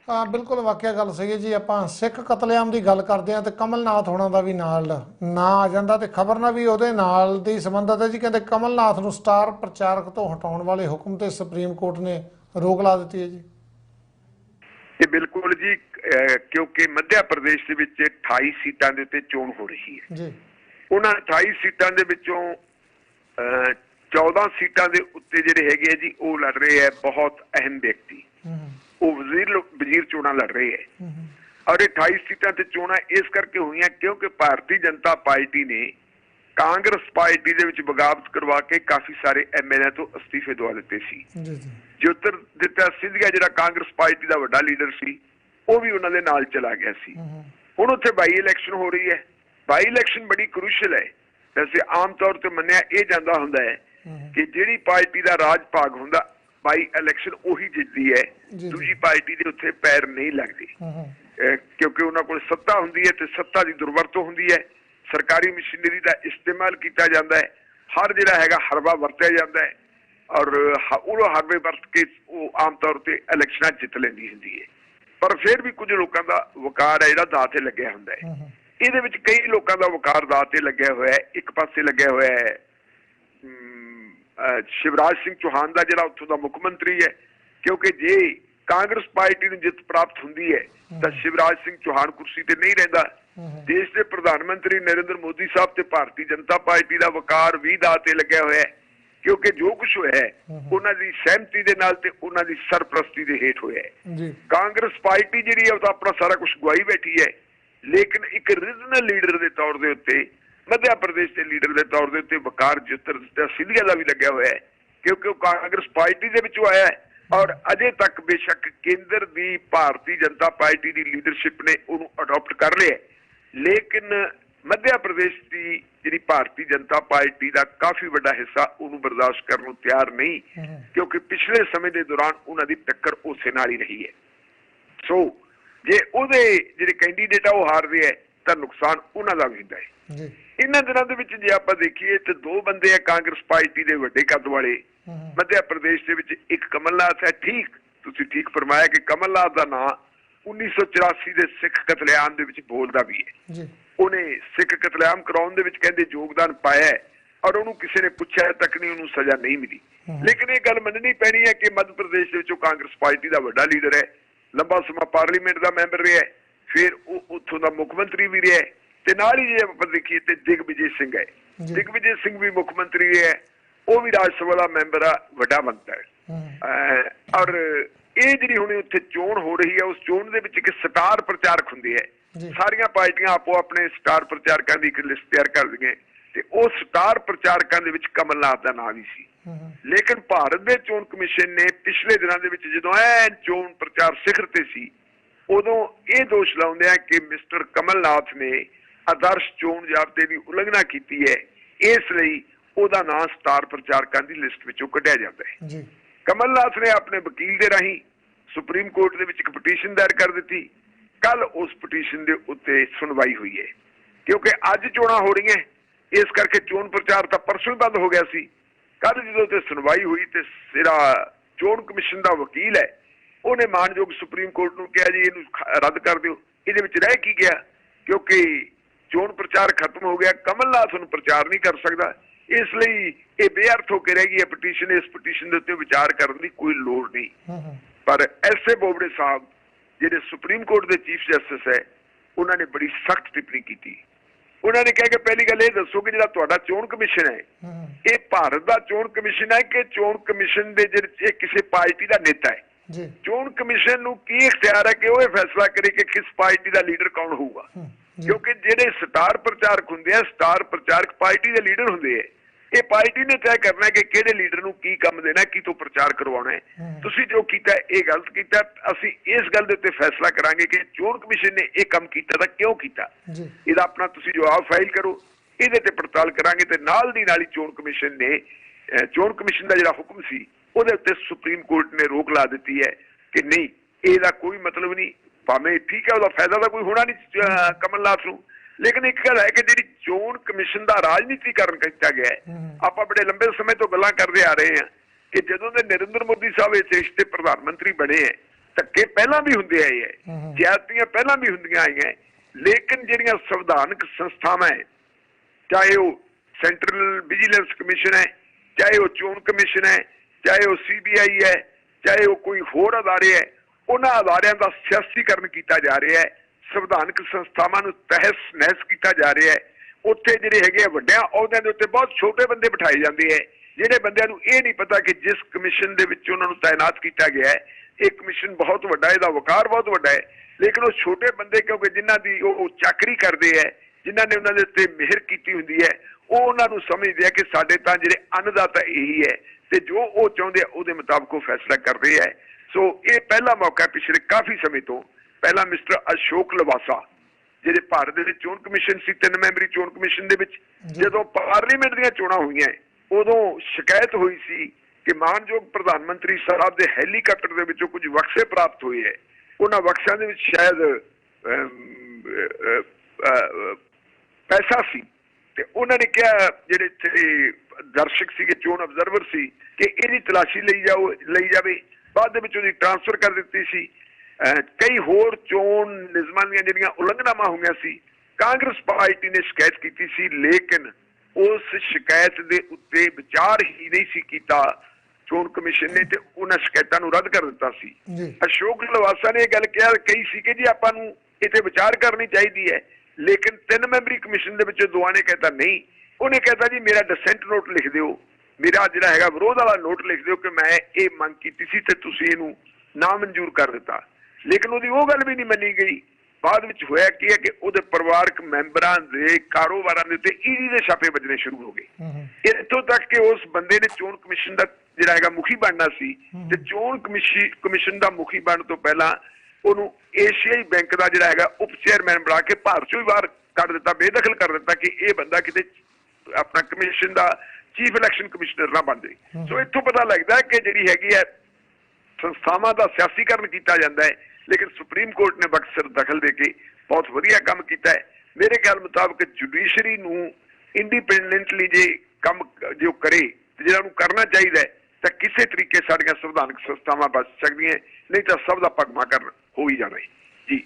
हाँ बिल्कुल वाकई गल सही है जी। आप सिख कतलेआम की गल करते हैं तो कमलनाथ होना का भी नाल ना आ जाता तो खबर ना भी ਉਹਦੇ ਨਾਲ ਦੀ संबंधित है जी। कहते कमलनाथ ਨੂੰ स्टार प्रचारक तो हटाने वाले हुक्म ਤੇ सुप्रीम कोर्ट ने रोक ला दी है जी। ये बिल्कुल जी क्योंकि मध्य प्रदेश ਦੇ ਵਿੱਚ 28 सीटां ਦੇ ਉੱਤੇ ਚੋਣ ਹੋ ਰਹੀ ਹੈ जी। ਉਹਨਾਂ 28 सीटां ਦੇ ਵਿੱਚੋਂ 14 सीटां ਦੇ ਉੱਤੇ ਜਿਹੜੇ ਹੈਗੇ ਆ ਜੀ ਉਹ ਲੜ ਰਹੇ ਹੈ बहुत अहम व्यक्ति। वो वजीर चोणा लड़ रहे है और 28 सीटां ते चोणा इस करके हुई क्योंकि भारतीय जनता पार्टी ने कांग्रेस पार्टी दे विच बगावत करवा के काफी सारे MLA तो अस्तीफे दवा दिते सी। ज्योतिरादित्य सिंधिया जिहड़ा कांग्रेस पार्टी का वड्डा लीडर सी वो भी उन्हां दे नाल चला गया सी। हुण उत्थे बाई इलैक्शन हो रही है। बाई इलैक्शन बड़ी क्रूशल है। वैसे आम तौर पर मन्निया यह जांदा हुंदा है कि जिहड़ी पार्टी का राज भाग हुंदा बाई इलैक्शन उही जितदी है, दूजी पार्टी के उत्थे पैर नहीं लगते क्योंकि उन्होंने को सत्ता हुंदी है तो सत्ता की दुरवरतों हुंदी है। सरकारी मशीनरी का इस्तेमाल किया जाता है। हर जिहड़ा हैगा हरबा वरत्या जाता है और वो हरबे वरत के वो आम तौर पर इलैक्शनां जित लैंदी हुंदी है। पर फिर भी कुछ लोगों का वकार है जिहड़ा दाਅ ते लग्या हुंदा है। ਇਹਦੇ ਵਿੱਚ कई लोगों का वकार दाਅ ते लग्या होया है। एक पासे लग्या होया है शिवराज सिंह चौहान का जिहड़ा उत्थों का मुख मंत्री है क्योंकि जे कांग्रेस पार्टी को जित प्राप्त होंगी है तो शिवराज सिंह चौहान कुर्सी ते नहीं रहिंदा। देश के प्रधानमंत्री नरेंद्र मोदी साहब ते भारतीय जनता पार्टी का वकार भी दाਅ ते लग्या होया है क्योंकि जो कुछ होया है उन्हां दी सहमति दे नाल ते उन्हां दी सरपरस्ती दे हेठ होया है। कांग्रेस पार्टी जिहड़ी है अपना सारा कुछ गवाई बैठी है लेकिन एक रीजनल लीडर के तौर के उत्ते मध्य प्रदेश के लीडर के तौर के उत्ते वकार ज्योतिरादित्य सिंधिया का भी लग्या हुआ है क्योंकि वह कांग्रेस पार्टी के विचों आया है और अजे तक बेशक केंद्र की भारतीय जनता पार्टी की लीडरशिप ने उन्होंने अडोप्ट कर लिया लेकिन मध्य प्रदेश की जी भारतीय जनता पार्टी का काफी बड़ा हिस्सा उन्होंने बर्दाश्त करने को तैयार नहीं क्योंकि पिछले समय के दौरान उन्होंने टक्कर उस नाल ही रही है। सो जे उहदे जिहड़े कैंडीडेट आ वो हार रहे हैं तो नुकसान उन्हों का भी होंदा है। इन्हां दिनां दे विच जे आपां देखीए तो दो बंदे है कांग्रेस पार्टी के वड्डे कद वाले मध्य प्रदेश के विच एक कमलनाथ है। ठीक तुसीं ठीक फरमाया कि कमलनाथ का नाम 1984 के सिख कतलेआम दे विच बोलदा भी है। उन्हें सिख कतलेआम कराउण दे विच कहंदे योगदान पाया है और उन्होंने किसी ने पूछा तक नहीं उन्होंने सजा नहीं मिली। लेकिन ये गल मननी पैनी है कि मध्य प्रदेश के विचों कांग्रेस पार्टी का वड्डा लीडर है, लंबा समा पार्लीमेंट का मैंबर रहा है, फिर उत्थों का मुख मंत्री भी रहा है ते नाल ही जे आपां देखीए ते दिग्विजय सिंह है। दिग्विजय सिंह भी मुख मंत्री है, वो भी राज सभा का मैंबर आ, वड्डा बनता है। और ये जी हुण उत्थे चोण हो रही है उस चोण दे विच एक स्टार प्रचारक हुंदे है। सारियां पार्टियां आपो अपने स्टार प्रचारकों की एक लिस्ट तैयार कर दी ते उस स्टार प्रचारकों दे विच कमलनाथ का नाम भी सी। लेकिन भारत के चोण कमीशन ने पिछले दिनों के विच जदों चोण प्रचार सिखर ते सी उदों ये दोष लाउंदे आ कि मिस्टर कमलनाथ ने आदर्श चोण जाबते की उलंघना की है, इसलिए ਉਹਦਾ नाम स्टार प्रचारकों की लिस्ट विचों कढ़िया जाता है। कमलनाथ ने अपने वकील के राही सुप्रीम कोर्ट के एक पटीशन दायर कर दी। कल उस पटीशन के उत्ते सुनवाई हुई है क्योंकि अज चोणां हो रही हैं इस करके चोण प्रचार तो परसों ही बंद हो गया सी। कल जो सुनवाई हुई तो सिरा चोण कमीशन का वकील है उन्हें मानयोग सुप्रीम कोर्ट को कहा जी इनू रद्द कर दो। ये रह की गया क्योंकि चोण प्रचार खत्म हो गया, कमलनाथ उन्हें प्रचार नहीं कर सकता, इसलिए ये बेअर्थ होकर रह गई है पटीशन। इस पटीशन के उत्ते विचार करने की कोई लोड़ नहीं। पर एस ए बोबड़े साहब जिहड़े सुप्रीम कोर्ट के चीफ जस्टिस है उन्होंने बड़ी सख्त टिप्पणी की। उन्होंने कहा कि पहली गल ये दसो कि जिहड़ा तुहाडा चोण कमीशन है ये भारत का चोण कमीशन है कि चोण कमीशन दे जिहड़े किसी पार्टी का नेता है। चोण कमीशन नूं की इख्तियार है कि वो फैसला करे कि किस पार्टी का लीडर कौन होगा क्योंकि जिहड़े स्टार प्रचारक हुंदे आ स्टार प्रचारक पार्टी के लीडर हुंदे है। ये पार्टी ने तय करना है कि किहड़े लीडर नूं की काम देना की तो प्रचार करवाना है। तुसीं जो कीता ये गलत कीता, असीं इस गल दे उत्ते फैसला करांगे कि चोण कमीशन ने यह काम कीता तां क्यों कीता। इहदा अपना तुसीं जवाब फाइल करो, इहदे ते पड़ताल करांगे ते नाल दी नाल ही चोण कमीशन ने चोण कमीशन का जिहड़ा हुक्म सी उहदे उत्ते सुप्रीम कोर्ट ने रोक ला दी है कि नहीं इहदा कोई मतलब नहीं। भावें ठीक है उसका फायदा तो कोई होना नहीं कमलनाथ नूं, लेकिन एक गल है कि जी चोण कमीशन का राजनीतिकरण किया गया है। आप बड़े लंबे समय तो गल्लां करते आ रहे हैं कि जदों दे नरेंद्र मोदी साहब इस देश के प्रधानमंत्री बने हैं ਧੱਕੇ ਪਹਿਲਾਂ ਵੀ ਹੁੰਦੇ ਆਏ ਹੈ, ਜ਼ਿਆਦਤੀਆਂ ਪਹਿਲਾਂ ਵੀ ਹੁੰਦੀਆਂ ਆਈਆਂ, ਲੇਕਿਨ ਜਿਹੜੀਆਂ ਸੰਵਿਧਾਨਕ ਸੰਸਥਾਵਾਂ ਹੈ, ਚਾਹੇ ਉਹ ਸੈਂਟਰਲ ਵਿਜੀਲੈਂਸ ਕਮਿਸ਼ਨ ਹੈ, ਚਾਹੇ ਉਹ ਚੋਣ ਕਮਿਸ਼ਨ ਹੈ, ਚਾਹੇ ਉਹ CBI ਹੈ, ਚਾਹੇ ਉਹ ਕੋਈ ਹੋਰ ਅਦਾਰੇ ਹੈ, ਉਹਨਾਂ ਅਦਾਰਿਆਂ ਦਾ ਸਿਆਸੀਕਰਨ ਕੀਤਾ ਜਾ ਰਿਹਾ ਹੈ, ਸੰਵਿਧਾਨਕ ਸੰਸਥਾਵਾਂ ਨੂੰ ਤਹਿਸ ਨਹਿਸ ਕੀਤਾ ਜਾ ਰਿਹਾ ਹੈ। ਉੱਥੇ ਜਿਹੜੇ ਹੈਗੇ ਵੱਡਿਆਂ ਅਹੁਦਿਆਂ ਦੇ ਉੱਤੇ ਬਹੁਤ ਛੋਟੇ ਬੰਦੇ ਬਿਠਾਏ ਜਾਂਦੇ ਹੈ, ਜਿਹੜੇ ਬੰਦਿਆਂ ਨੂੰ ਇਹ ਨਹੀਂ ਪਤਾ ਕਿ ਜਿਸ ਕਮਿਸ਼ਨ ਦੇ ਵਿੱਚ ਉਹਨਾਂ ਨੂੰ ਤਾਇਨਾਤ ਕੀਤਾ ਗਿਆ ਹੈ, ਇਹ ਕਮਿਸ਼ਨ ਬਹੁਤ ਵੱਡਾ, ਇਹਦਾ ਵਕਾਰ ਬਹੁਤ ਵੱਡਾ ਹੈ, ਲੇਕਿਨ ਉਹ ਛੋਟੇ ਬੰਦੇ ਕਿਉਂਕਿ ਜਿਨ੍ਹਾਂ ਦੀ ਉਹ ਚਾਕਰੀ ਕਰਦੇ ਹੈ, ਜਿਨ੍ਹਾਂ ਨੇ ਉਹਨਾਂ ਦੇ ਉੱਤੇ ਮਿਹਰ ਕੀਤੀ ਹੁੰਦੀ ਹੈ, ਉਹ ਉਹਨਾਂ ਨੂੰ ਸਮਝਦੇ ਆ ਕਿ ਸਾਡੇ ਤਾਂ ਜਿਹੜੇ ਅੰਨਦਾਤਾ ਇਹੀ ਹੈ ਤੇ ਜੋ ਉਹ ਚਾਹੁੰਦੇ ਆ ਉਹਦੇ ਮੁਤਾਬਕ ਉਹ ਫੈਸਲਾ ਕਰਦੇ ਹੈ। ਸੋ ਇਹ ਪਹਿਲਾ ਮੌਕਾ ਪਿਛਲੇ ਕਾਫੀ ਸਮੇਂ ਤੋਂ ਪਹਿਲਾਂ ਮਿਸਟਰ ਅਸ਼ੋਕ ਲਵਾਸਾ ਜਿਹੜੇ ਭਾਰਤ ਦੇ ਵਿੱਚ ਚੋਣ ਕਮਿਸ਼ਨ ਸੀ, 3 ਮੈਂਬਰੀ ਚੋਣ ਕਮਿਸ਼ਨ ਦੇ ਵਿੱਚ, ਜਦੋਂ ਪਾਰਲੀਮੈਂਟ ਦੀਆਂ ਚੋਣਾਂ ਹੋਈਆਂ ਉਦੋਂ ਸ਼ਿਕਾਇਤ ਹੋਈ ਸੀ ਕਿ ਮਾਨਯੋਗ ਪ੍ਰਧਾਨ ਮੰਤਰੀ ਸਾਹਿਬ ਦੇ ਹੈਲੀਕਾਪਟਰ ਦੇ ਵਿੱਚੋਂ ਕੁਝ ਬਕਸੇ ਪ੍ਰਾਪਤ ਹੋਏ ਹੈ, ਉਹਨਾਂ ਬਕਸਿਆਂ ਦੇ ਵਿੱਚ ਸ਼ਾਇਦ ਪੈਸਾ ਸੀ ਤੇ ਉਹਨਾਂ ਨੇ ਕਿਹਾ ਜਿਹੜੇ ਇੱਥੇ ਦਰਸ਼ਕ ਸੀਗੇ, ਚੋਣ ਅਬਜ਼ਰਵਰ ਸੀ, ਕਿ ਇਹਦੀ ਤਲਾਸ਼ੀ ਲਈ ਜਾਵੇ। ਬਾਅਦ ਦੇ ਵਿੱਚ ਉਹਦੀ ਟ੍ਰਾਂਸਫਰ ਕਰ ਦਿੱਤੀ ਸੀ। ਕਈ ਹੋਰ ਚੋਣ ਨਿਯਮਾਂ ਦੀਆਂ ਜਿਹੜੀਆਂ ਉਲੰਘਣਾਵਾਂ ਹੋਈਆਂ ਸੀ, ਕਾਂਗਰਸ ਪਾਰਟੀ ਨੇ ਸ਼ਿਕਾਇਤ ਕੀਤੀ ਸੀ, ਲੇਕਿਨ ਉਸ ਸ਼ਿਕਾਇਤ ਦੇ ਉੱਤੇ ਵਿਚਾਰ ਹੀ ਨਹੀਂ ਸੀ ਕੀਤਾ ਚੋਣ ਕਮਿਸ਼ਨ ਨੇ ਤੇ ਉਹਨਾਂ ਸ਼ਿਕਾਇਤਾਂ ਨੂੰ ਰੱਦ ਕਰ ਦਿੱਤਾ ਸੀ। ਅਸ਼ੋਕ ਲਵਾਸਾ ਨੇ ਇਹ ਗੱਲ ਕਿਹਾ ਕਹੀ ਸੀ ਕਿ ਜੀ ਆਪਾਂ ਨੂੰ ਇੱਥੇ ਵਿਚਾਰ ਕਰਨੀ ਚਾਹੀਦੀ ਹੈ, ਲੇਕਿਨ 3 ਮੈਂਬਰੀ ਕਮਿਸ਼ਨ ਦੇ ਵਿੱਚ ਦੋਵਾਂ ਨੇ ਕਹਿਤਾ ਨਹੀਂ। ਉਹਨੇ ਕਹਿਤਾ ਜੀ ਮੇਰਾ ਡਿਸੈਂਟ ਨੋਟ ਲਿਖ ਦਿਓ, ਮੇਰਾ ਜਿਹੜਾ ਹੈਗਾ ਵਿਰੋਧ ਵਾਲਾ ਨੋਟ ਲਿਖ ਦਿਓ ਕਿ ਮੈਂ ਇਹ ਮੰਗ ਕੀਤੀ ਸੀ ਤੇ ਤੁਸੀਂ ਇਹਨੂੰ ਨਾ ਮਨਜ਼ੂਰ ਕਰ ਦਿੱਤਾ। ਲੇਕਿਨ ਉਹਦੀ ਉਹ ਗੱਲ ਵੀ ਨਹੀਂ ਮੰਨੀ ਗਈ। ਬਾਅਦ ਵਿੱਚ ਹੋਇਆ ਕੀ ਹੈ ਕਿ ਉਹਦੇ ਪਰਿਵਾਰਕ ਮੈਂਬਰਾਂ ਦੇ ਕਾਰੋਬਾਰਾਂ ਦੇ ਉੱਤੇ ਈਡੀ ਦੇ ਛਾਪੇ ਵੱਜਣੇ ਸ਼ੁਰੂ ਹੋ ਗਏ। ਇੱਥੋਂ ਤੱਕ ਕਿ ਉਸ ਬੰਦੇ ਨੇ ਚੋਣ ਕਮਿਸ਼ਨ ਦਾ ਜਿਹੜਾ ਹੈਗਾ ਮੁਖੀ ਬਣਨਾ ਸੀ ਤੇ ਚੋਣ ਕਮਿਸ਼ਨ ਦਾ ਮੁਖੀ ਬਣਨ ਤੋਂ ਪਹਿਲਾਂ ਉਹਨੂੰ ਏਸ਼ੀਆਈ ਬੈਂਕ ਦਾ ਜਿਹੜਾ ਹੈਗਾ ਉਪ ਚੇਅਰਮੈਨ ਬਣਾ ਕੇ ਭਾਰਤ ਚੋਂ ਹੀ ਬਾਹਰ ਕੱਢ ਦਿੱਤਾ, ਬੇਦਖਲ ਕਰ ਦਿੱਤਾ ਕਿ ਇਹ ਬੰਦਾ ਕਿਤੇ ਆਪਣਾ ਕਮਿਸ਼ਨ ਦਾ ਚੀਫ ਇਲੈਕਸ਼ਨ ਕਮਿਸ਼ਨਰ ਨਾ ਬਣ ਜਾਏ। ਸੋ ਇੱਥੋਂ ਪਤਾ ਲੱਗਦਾ ਕਿ ਜਿਹੜੀ ਹੈਗੀ ਹੈ ਸੰਸਥਾਵਾਂ ਦਾ ਸਿਆਸੀਕਰਨ ਕੀਤਾ ਜਾਂਦਾ ਹੈ, ਲੇਕਿਨ ਸੁਪਰੀਮ ਕੋਰਟ ਨੇ ਬਖਸ਼ਰ ਦਖਲ ਦੇ ਕੇ ਬਹੁਤ ਵਧੀਆ ਕੰਮ ਕੀਤਾ ਹੈ। ਮੇਰੇ ਖਿਆਲ ਮੁਤਾਬਕ ਜੁਡੀਸ਼ਰੀ ਨੂੰ ਇੰਡੀਪੈਂਡੈਂਟਲੀ ਜੇ ਕੰਮ ਜੋ ਕਰੇ ਤੇ ਜਿਹੜਾ ਨੂੰ ਕਰਨਾ ਚਾਹੀਦਾ ਹੈ ਤਾਂ ਕਿਸੇ ਤਰੀਕੇ ਸਾਡੀਆਂ ਸੰਵਿਧਾਨਕ ਸੰਸਥਾਵਾਂ ਬਚ ਸਕਦੀਆਂ, ਨਹੀਂ ਤਾਂ ਸਭ ਦਾ ਭਗਵਾ ਕਰ ਹੋ ਹੀ ਜਾਣਾ ਹੈ ਜੀ।